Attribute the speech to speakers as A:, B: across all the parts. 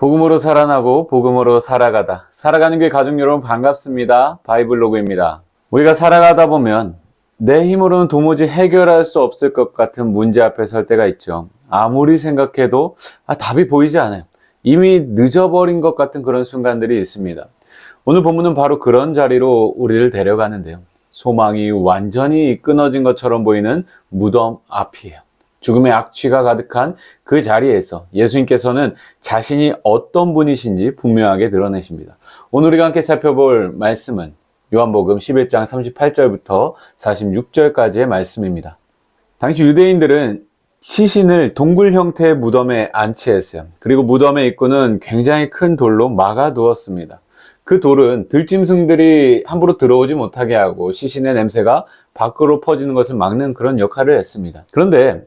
A: 복음으로 살아나고 복음으로 살아가다. 살아가는 교회 가족 여러분 반갑습니다. 바이블로그입니다. 우리가 살아가다 보면 내 힘으로는 도무지 해결할 수 없을 것 같은 문제 앞에 설 때가 있죠. 아무리 생각해도 답이 보이지 않아요. 이미 늦어버린 것 같은 그런 순간들이 있습니다. 오늘 본문은 바로 그런 자리로 우리를 데려가는데요. 소망이 완전히 끊어진 것처럼 보이는 무덤 앞이에요. 죽음의 악취가 가득한 그 자리에서 예수님께서는 자신이 어떤 분이신지 분명하게 드러내십니다. 오늘 우리가 함께 살펴볼 말씀은 요한복음 11장 38절부터 46절까지의 말씀입니다. 당시 유대인들은 시신을 동굴 형태의 무덤에 안치했어요. 그리고 무덤의 입구는 굉장히 큰 돌로 막아두었습니다. 그 돌은 들짐승들이 함부로 들어오지 못하게 하고 시신의 냄새가 밖으로 퍼지는 것을 막는 그런 역할을 했습니다. 그런데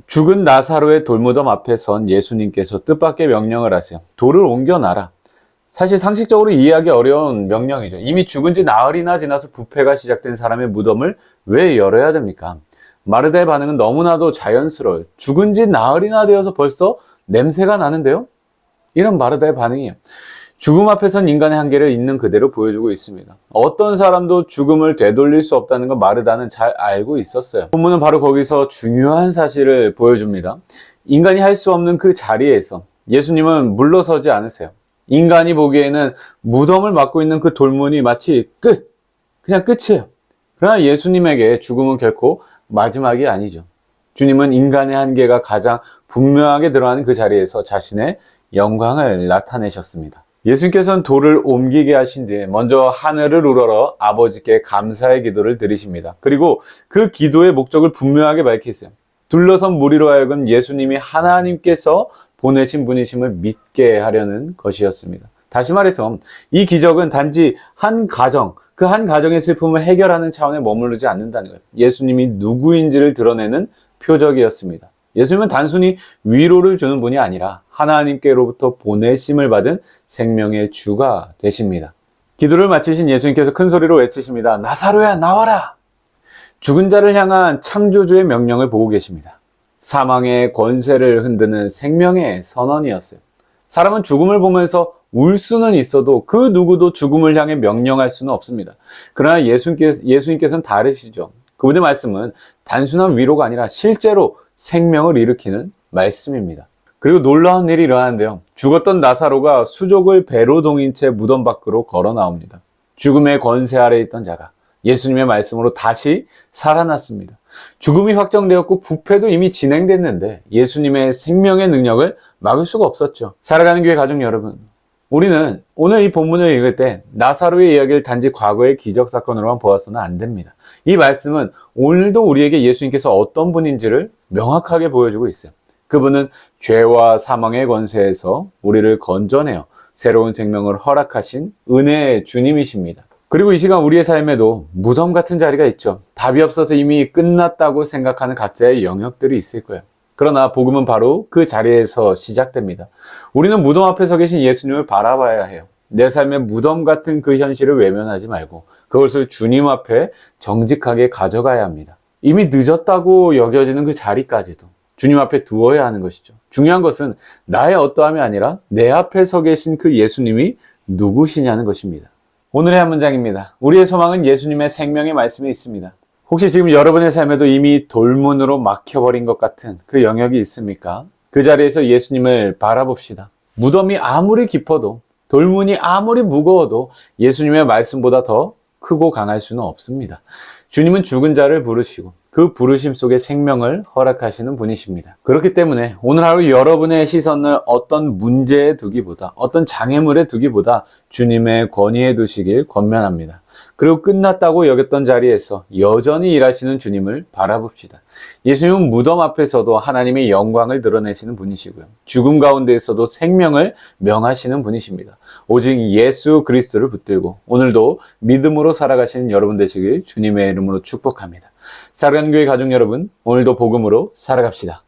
A: 죽은 나사로의 돌무덤 앞에 선 예수님께서 뜻밖의 명령을 하세요. 돌을 옮겨놔라. 사실 상식적으로 이해하기 어려운 명령이죠. 이미 죽은 지 나흘이나 지나서 부패가 시작된 사람의 무덤을 왜 열어야 됩니까? 마르다의 반응은 너무나도 자연스러워요. 죽은 지 나흘이나 되어서 벌써 냄새가 나는데요? 이런 마르다의 반응이에요. 죽음 앞에 선 인간의 한계를 있는 그대로 보여주고 있습니다. 어떤 사람도 죽음을 되돌릴 수 없다는 걸 마르다는 잘 알고 있었어요. 본문은 바로 거기서 중요한 사실을 보여줍니다. 인간이 할 수 없는 그 자리에서 예수님은 물러서지 않으세요. 인간이 보기에는 무덤을 막고 있는 그 돌문이 마치 그냥 끝이에요. 그러나 예수님에게 죽음은 결코 마지막이 아니죠. 주님은 인간의 한계가 가장 분명하게 드러나는 그 자리에서 자신의 영광을 나타내셨습니다. 예수님께서는 돌을 옮기게 하신 뒤에 먼저 하늘을 우러러 아버지께 감사의 기도를 드리십니다. 그리고 그 기도의 목적을 분명하게 밝히세요. 둘러선 무리로 하여금 예수님이 하나님께서 보내신 분이심을 믿게 하려는 것이었습니다. 다시 말해서 이 기적은 단지 한 가정, 그 한 가정의 슬픔을 해결하는 차원에 머무르지 않는다는 거예요. 예수님이 누구인지를 드러내는 표적이었습니다. 예수님은 단순히 위로를 주는 분이 아니라 하나님께로부터 보내심을 받은 생명의 주가 되십니다. 기도를 마치신 예수님께서 큰 소리로 외치십니다. 나사로야 나와라! 죽은 자를 향한 창조주의 명령을 보고 계십니다. 사망의 권세를 흔드는 생명의 선언이었어요. 사람은 죽음을 보면서 울 수는 있어도 그 누구도 죽음을 향해 명령할 수는 없습니다. 그러나 예수님께서는 다르시죠. 그분의 말씀은 단순한 위로가 아니라 실제로 생명을 일으키는 말씀입니다. 그리고 놀라운 일이 일어나는데요. 죽었던 나사로가 수족을 배로 동인 채 무덤 밖으로 걸어 나옵니다. 죽음의 권세 아래 있던 자가 예수님의 말씀으로 다시 살아났습니다. 죽음이 확정되었고 부패도 이미 진행됐는데 예수님의 생명의 능력을 막을 수가 없었죠. 살아가는 교회 가족 여러분, 우리는 오늘 이 본문을 읽을 때 나사로의 이야기를 단지 과거의 기적사건으로만 보아서는 안 됩니다. 이 말씀은 오늘도 우리에게 예수님께서 어떤 분인지를 명확하게 보여주고 있어요. 그분은 죄와 사망의 권세에서 우리를 건져내어 새로운 생명을 허락하신 은혜의 주님이십니다. 그리고 이 시간 우리의 삶에도 무덤 같은 자리가 있죠. 답이 없어서 이미 끝났다고 생각하는 각자의 영역들이 있을 거예요. 그러나 복음은 바로 그 자리에서 시작됩니다. 우리는 무덤 앞에 서 계신 예수님을 바라봐야 해요. 내 삶의 무덤 같은 그 현실을 외면하지 말고 그것을 주님 앞에 정직하게 가져가야 합니다. 이미 늦었다고 여겨지는 그 자리까지도 주님 앞에 두어야 하는 것이죠. 중요한 것은 나의 어떠함이 아니라 내 앞에 서 계신 그 예수님이 누구시냐는 것입니다. 오늘의 한 문장입니다. 우리의 소망은 예수님의 생명의 말씀에 있습니다. 혹시 지금 여러분의 삶에도 이미 돌문으로 막혀버린 것 같은 그 영역이 있습니까? 그 자리에서 예수님을 바라봅시다. 무덤이 아무리 깊어도 돌문이 아무리 무거워도 예수님의 말씀보다 더 크고 강할 수는 없습니다. 주님은 죽은 자를 부르시고 그 부르심 속에 생명을 허락하시는 분이십니다. 그렇기 때문에 오늘 하루 여러분의 시선을 어떤 문제에 두기보다 어떤 장애물에 두기보다 주님의 권위에 두시길 권면합니다. 그리고 끝났다고 여겼던 자리에서 여전히 일하시는 주님을 바라봅시다. 예수님은 무덤 앞에서도 하나님의 영광을 드러내시는 분이시고요. 죽음 가운데에서도 생명을 명하시는 분이십니다. 오직 예수 그리스도를 붙들고 오늘도 믿음으로 살아가시는 여러분 되시길 주님의 이름으로 축복합니다. 살아가는 교회 가족 여러분, 오늘도 복음으로 살아갑시다.